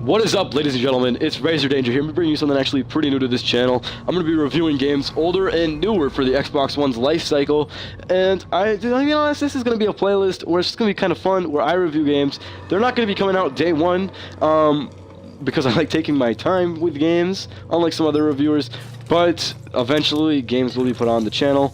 What is up, ladies and gentlemen? It's Razor Danger here. I'm bringing you something actually pretty new to this channel. I'm going to be reviewing games older and newer for the Xbox One's life cycle. And to be honest, this is going to be a playlist where it's going to be kind of fun, where I review games. They're not going to be coming out day one, because I like taking my time with games, unlike some other reviewers. But eventually, games will be put on the channel.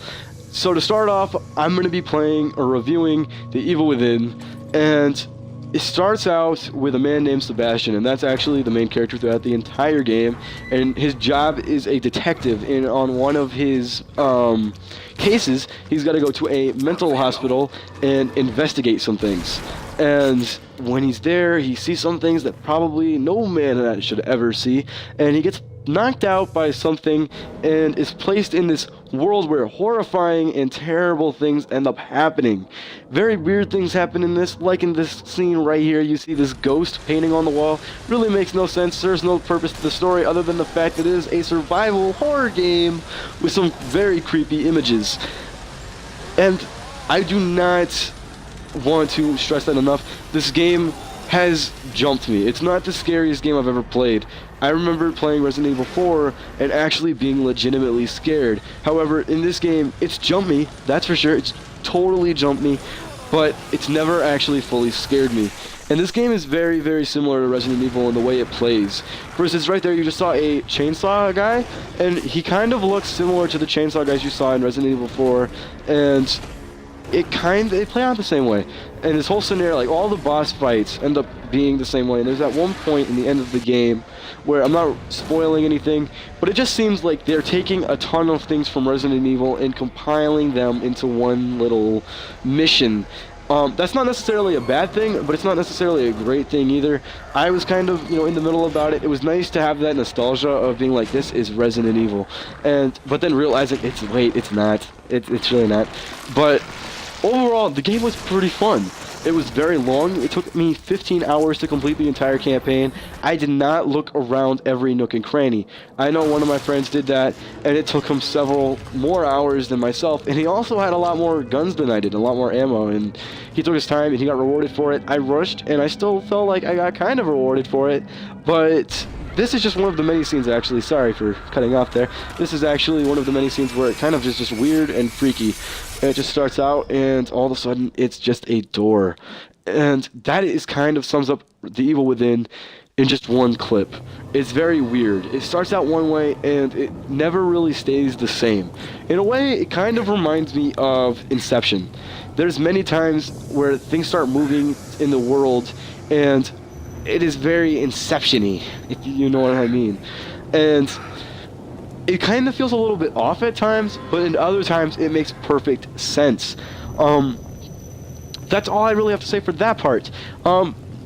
So to start off, I'm going to be playing or reviewing The Evil Within, and it starts out with a man named Sebastian, and that's actually the main character throughout the entire game. And his job is a detective, and on one of his cases, he's got to go to a mental hospital and investigate some things. And when he's there, he sees some things that probably no man should ever see, and he gets knocked out by something and is placed in this world where horrifying and terrible things end up happening. Very weird things happen in this, like in this scene right here. You see this ghost painting on the wall. Really makes no sense, serves no purpose to the story other than the fact that it is a survival horror game with some very creepy images. And I do not want to stress that enough. This game has jumped me. It's not the scariest game I've ever played. I remember playing Resident Evil 4 and actually being legitimately scared. However, in this game, it's jumped me, that's for sure. It's totally jumped me, but it's never actually fully scared me. And this game is very, very similar to Resident Evil in the way it plays. For instance, right there, you just saw a chainsaw guy, and he kind of looks similar to the chainsaw guys you saw in Resident Evil 4, and they play out the same way. And this whole scenario, like all the boss fights end up being the same way. And there's that one point in the end of the game where, I'm not spoiling anything, but it just seems like they're taking a ton of things from Resident Evil and compiling them into one little mission. That's not necessarily a bad thing, but it's not necessarily a great thing either. I was kind of, in the middle about it. It was nice to have that nostalgia of being like, this is Resident Evil. But then realizing, it's not. It's really not. But overall, the game was pretty fun. It was very long. It took me 15 hours to complete the entire campaign. I did not look around every nook and cranny. I know one of my friends did that, and it took him several more hours than myself, and he also had a lot more guns than I did, a lot more ammo, and he took his time, and he got rewarded for it. I rushed, and I still felt like I got kind of rewarded for it, but this is just one of the many scenes, actually. Sorry for cutting off there. This is actually one of the many scenes where it kind of just weird and freaky. And it just starts out, and all of a sudden, it's just a door. And that is kind of sums up The Evil Within in just one clip. It's very weird. It starts out one way, and it never really stays the same. In a way, it kind of reminds me of Inception. There's many times where things start moving in the world, and it is very Inception-y, if you know what I mean. And it kind of feels a little bit off at times, but in other times it makes perfect sense. That's all I really have to say for that part.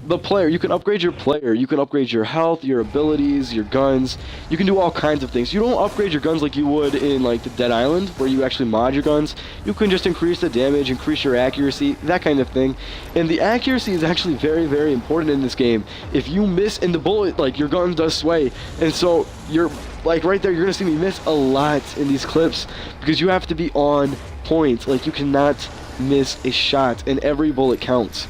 The player, you can upgrade your player, you can upgrade your health, your abilities, your guns. You can do all kinds of things. You don't upgrade your guns like you would in like the Dead Island, where you actually mod your guns. You can just increase the damage, increase your accuracy, that kind of thing. And the accuracy is actually very, very important in this game. If you miss in the bullet, like, your gun does sway, and so you're like right there, you're gonna see me miss a lot in these clips because you have to be on point. Like, you cannot miss a shot, and every bullet counts,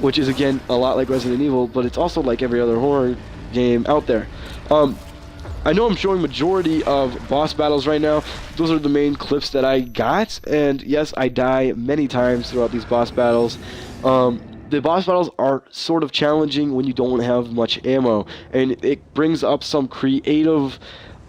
which is, again, a lot like Resident Evil, but it's also like every other horror game out there. I know I'm showing majority of boss battles right now. Those are the main clips that I got, and yes, I die many times throughout these boss battles. The boss battles are sort of challenging when you don't have much ammo, and it brings up some creative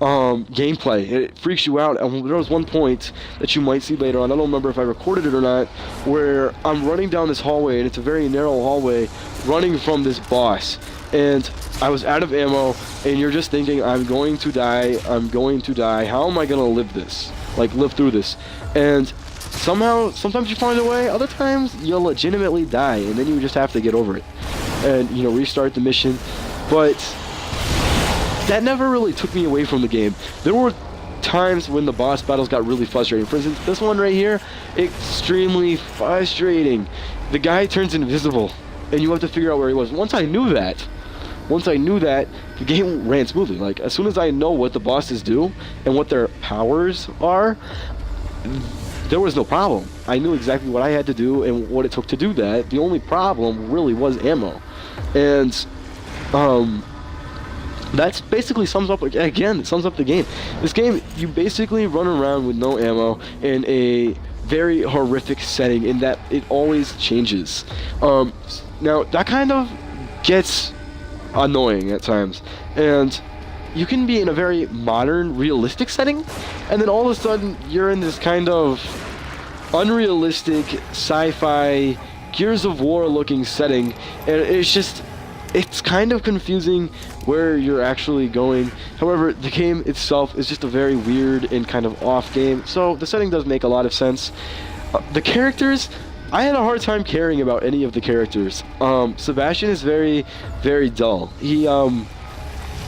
gameplay. It freaks you out. And there was one point that you might see later on, I don't remember if I recorded it or not, where I'm running down this hallway, and it's a very narrow hallway, running from this boss, and I was out of ammo, and you're just thinking, I'm going to die, how am I gonna live this? Like, live through this? And somehow, sometimes you find a way, other times you'll legitimately die, and then you just have to get over it and, restart the mission. But that never really took me away from the game. There were times when the boss battles got really frustrating. For instance, this one right here, extremely frustrating. The guy turns invisible, and you have to figure out where he was. Once I knew that, the game ran smoothly. Like, as soon as I know what the bosses do and what their powers are, there was no problem. I knew exactly what I had to do and what it took to do that. The only problem really was ammo. And That's basically sums up, again, it sums up the game. This game, you basically run around with no ammo in a very horrific setting in that it always changes. Now, that kind of gets annoying at times. And you can be in a very modern, realistic setting, and then all of a sudden, you're in this kind of unrealistic, sci-fi, Gears of War looking setting, and it's kind of confusing where you're actually going. However, the game itself is just a very weird and kind of off game, so the setting does make a lot of sense. The characters, I had a hard time caring about any of the characters. Sebastian is very, very dull.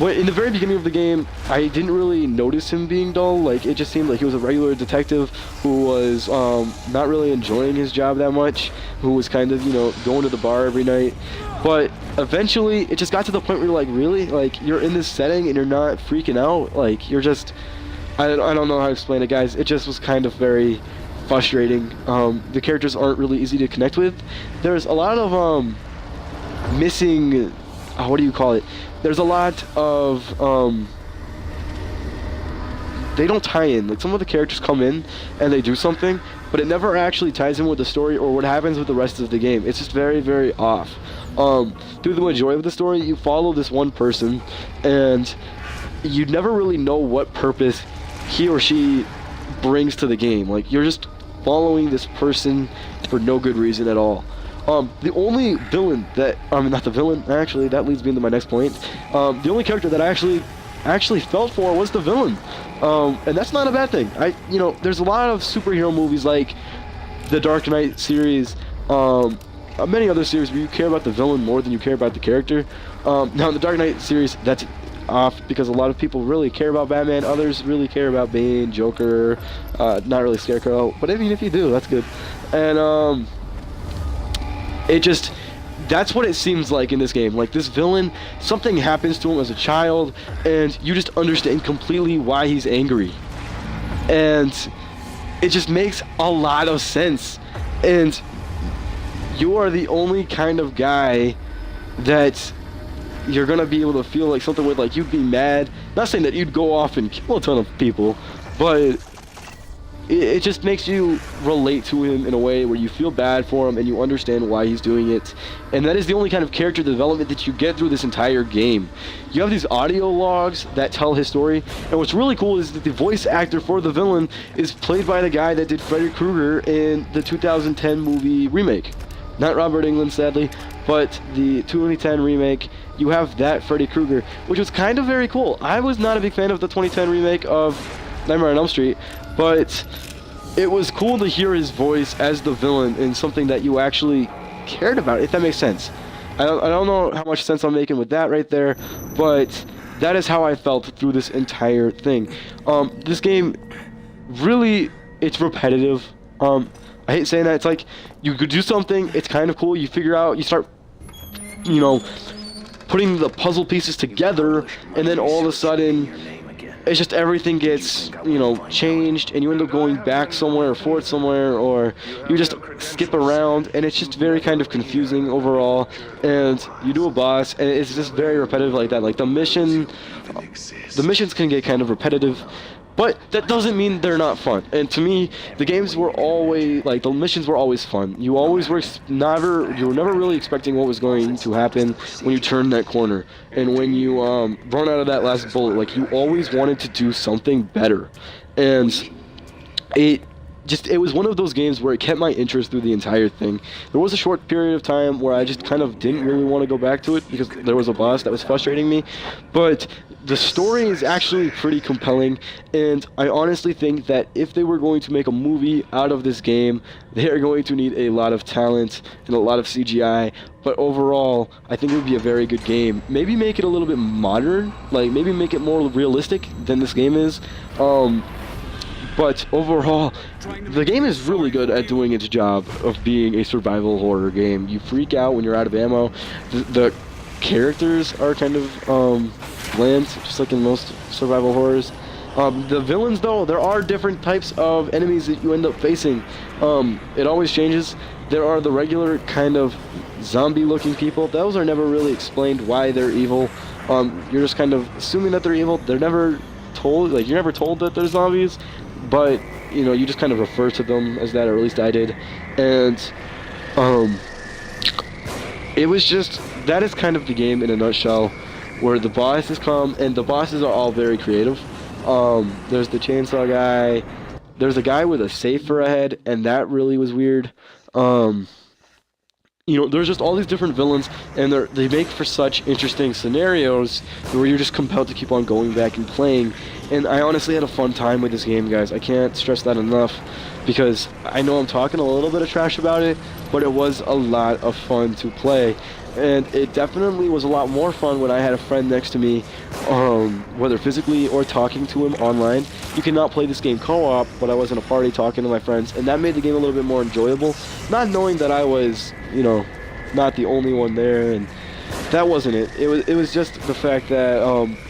In the very beginning of the game, I didn't really notice him being dull. Like, it just seemed like he was a regular detective who was not really enjoying his job that much, who was kind of, going to the bar every night. But eventually, it just got to the point where you're like, really? Like, you're in this setting and you're not freaking out? Like, you're just... I don't know how to explain it, guys. It just was kind of very frustrating. The characters aren't really easy to connect with. There's a lot of missing... what do you call it? There's a lot of they don't tie in. Like, some of the characters come in and they do something, but it never actually ties in with the story or what happens with the rest of the game. It's just very, very off. Through the majority of the story, you follow this one person, and you never really know what purpose he or she brings to the game. Like, you're just following this person for no good reason at all. The only villain that, not the villain, actually, that leads me into my next point. The only character that I actually felt for was the villain. And that's not a bad thing. There's a lot of superhero movies like the Dark Knight series, many other series where you care about the villain more than you care about the character. Now in the Dark Knight series, that's off because a lot of people really care about Batman, others really care about Bane, Joker, not really Scarecrow, but even if you do, that's good. And, that's what it seems like in this game. Like, this villain, something happens to him as a child, and you just understand completely why he's angry. And it just makes a lot of sense. And you are the only kind of guy that you're gonna be able to feel like something with. Like, you'd be mad. Not saying that you'd go off and kill a ton of people, but it just makes you relate to him in a way where you feel bad for him and you understand why he's doing it. And that is the only kind of character development that you get through this entire game. You have these audio logs that tell his story, and what's really cool is that the voice actor for the villain is played by the guy that did Freddy Krueger in the 2010 movie remake. Not Robert Englund, sadly, but the 2010 remake. You have that Freddy Krueger, which was kind of very cool. I was not a big fan of the 2010 remake of Nightmare on Elm Street, but it was cool to hear his voice as the villain in something that you actually cared about, if that makes sense. I don't know how much sense I'm making with that right there, but that is how I felt through this entire thing. This game, really, it's repetitive. I hate saying that. It's like, you could do something, it's kind of cool, you figure out, you start, putting the puzzle pieces together, and then all of a sudden, it's just everything gets, changed, and you end up going back somewhere or forward somewhere, or you just skip around, and it's just very kind of confusing overall. And you do a boss, and it's just very repetitive like that. Like, the missions can get kind of repetitive, but that doesn't mean they're not fun. And to me, the missions were always fun. You were never really expecting what was going to happen when you turned that corner. And when you run out of that last bullet, like, you always wanted to do something better. And it was one of those games where it kept my interest through the entire thing. There was a short period of time where I just kind of didn't really want to go back to it because there was a boss that was frustrating me, but the story is actually pretty compelling, and I honestly think that if they were going to make a movie out of this game, they are going to need a lot of talent and a lot of CGI, but overall, I think it would be a very good game. Maybe make it a little bit modern, like maybe make it more realistic than this game is. But overall, the game is really good at doing its job of being a survival horror game. You freak out when you're out of ammo. The characters are kind of bland, just like in most survival horrors. The villains, though, there are different types of enemies that you end up facing. It always changes. There are the regular kind of zombie-looking people. Those are never really explained why they're evil. You're just kind of assuming that they're evil. They're never told, like, you're never told that they're zombies, but you know, you just kind of refer to them as that, or at least I did. And it was just, that is kind of the game in a nutshell, where the bosses come, and the bosses are all very creative. There's the chainsaw guy, there's a guy with a safe for a head, and that really was weird. You know, there's just all these different villains, and they make for such interesting scenarios where you're just compelled to keep on going back and playing. And I honestly had a fun time with this game, guys. I can't stress that enough, because I know I'm talking a little bit of trash about it, but it was a lot of fun to play. And it definitely was a lot more fun when I had a friend next to me, whether physically or talking to him online. You cannot play this game co-op, but I was in a party talking to my friends, and that made the game a little bit more enjoyable. Not knowing that I was, you know, not the only one there, and that wasn't it. It was just the fact that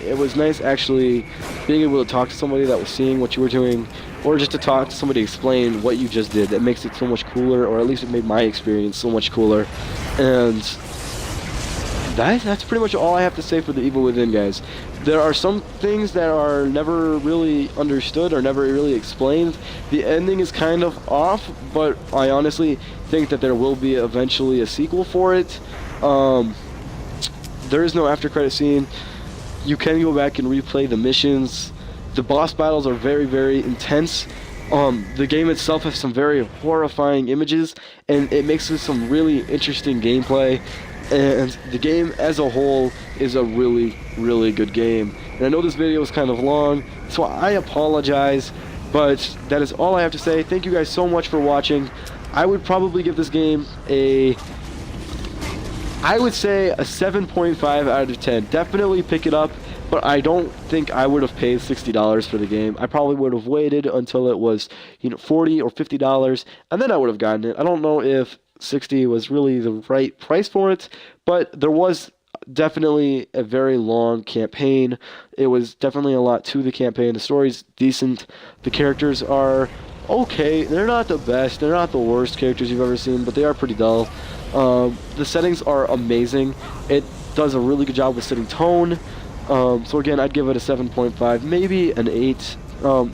it was nice actually being able to talk to somebody that was seeing what you were doing, or just to talk to somebody to explain what you just did. That makes it so much cooler, or at least it made my experience so much cooler. And that's pretty much all I have to say for The Evil Within, guys. There are some things that are never really understood or never really explained. The ending is kind of off, but I honestly think that there will be eventually a sequel for it. There is no after credit scene. You can go back and replay the missions. The boss battles are very, very intense. The game itself has some very horrifying images, and it makes it some really interesting gameplay. And the game as a whole is a really, really good game. And I know this video is kind of long, so I apologize, but that is all I have to say. Thank you guys so much for watching. I would probably give this game I would say a 7.5 out of 10. Definitely pick it up, but I don't think I would have paid $60 for the game. I probably would have waited until it was, you know, $40 or $50, and then I would have gotten it. I don't know if 60 was really the right price for it, but there was definitely a very long campaign. It was definitely a lot to the campaign. The story's decent. The characters are okay. They're not the best. They're not the worst characters you've ever seen, but they are pretty dull. The settings are amazing. It does a really good job with setting tone. So again, I'd give it a 7.5, maybe an 8,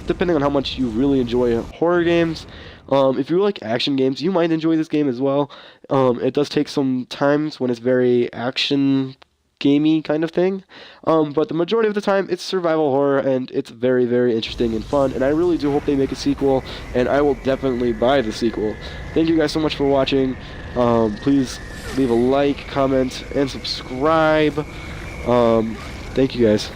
depending on how much you really enjoy horror games. If you like action games, you might enjoy this game as well. It does take some times when it's very action gamey kind of thing, but the majority of the time it's survival horror, and it's very, very interesting and fun, and I really do hope they make a sequel, and I will definitely buy the sequel. Thank you guys so much for watching. Please leave a like, comment, and subscribe. Thank you guys.